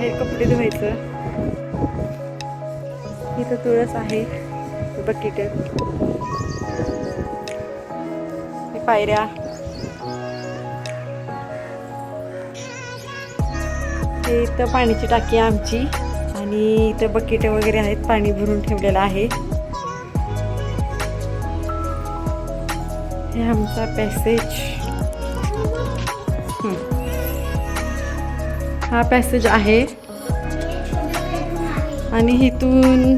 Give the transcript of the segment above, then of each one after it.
बाहेर कपडे धुवायचं. इथं तुळस आहे, बकेट, पायऱ्या. हे इथं पाण्याची टाकी आहे आमची आणि इथं बकेट वगैरे आहेत, पाणी भरून ठेवलेलं आहे. हे आमचा पॅसेज. हा पॅसेज आहे आणि इथून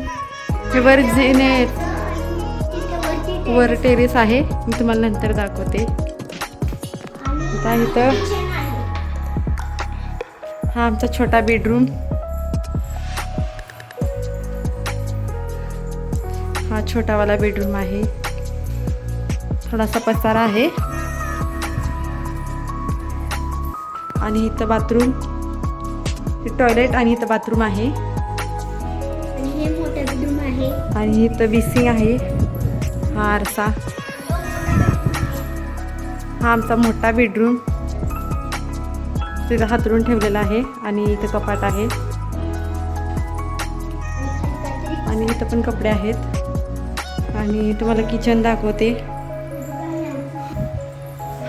वर टेरेस आहे. मी तुम्हाला नंतर दाखवते. आता इथं हा आमचा छोटा बेडरूम. हा छोटावाला बेडरूम आहे. थोडासा पसारा आहे आणि इथं बाथरूम, टॉयलेट आणि इथं बाथरूम आहे. आणि हे मोठं बेडरूम आहे आणि इथं बेसिंग आहे. हा आरसा. हा आमचा मोठा बेडरूम, तिथं हातरून ठेवलेला आहे आणि इथं कपाट आहे आणि इथं पण कपडे आहेत. आणि तुम्हाला किचन दाखवते.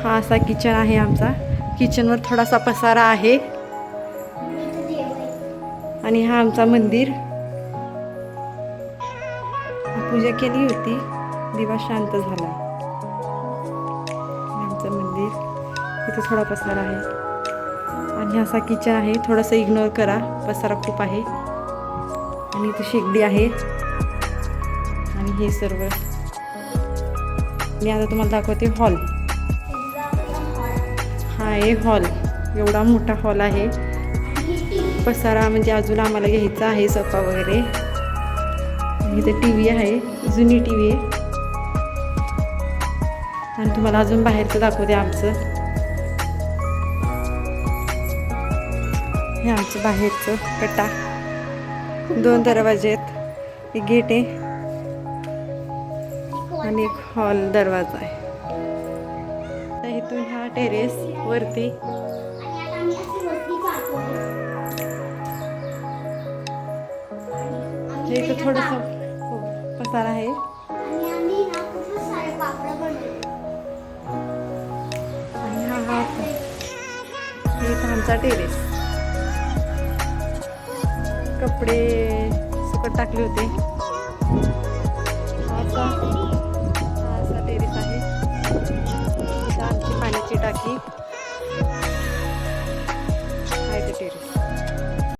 हा असा किचन आहे आमचा. किचनवर थोडासा पसारा आहे आणि हा आमचा मंदिर. पूजा केली होती, दिवा शांत झाला. आमचं मंदिर. इथं थोडा पसारा आहे आणि असा किचन आहे. थोडंसं इग्नोर करा, पसारा खूप आहे. आणि इथं शेगडी आहे आणि हे सर्व. मी आता तुम्हाला दाखवते हॉल. हा आहे हॉल. एवढा मोठा हॉल आहे. पसारा म्हणजे अजून आम्हाला घ्यायचा आहे, सोफा वगैरे. इथे टी व्ही आहे, जुनी टी व्ही आहे. आणि तुम्हाला अजून बाहेरचं दाखवते आमचं. हे आमचं बाहेरचं कट्टा. 2 दरवाजे आहेत, एक गेट आहे आणि एक हॉल दरवाजा आहे. तर इथून हा टेरेस वरती. इथं थोडंसं पसारा आहे. आणि हा इथं आमचा टेरेस. कपडे सुकत टाकले होते. असा टेरेस आहे. इथं आमची पाण्याची टाकी आहे. ते टेरेस.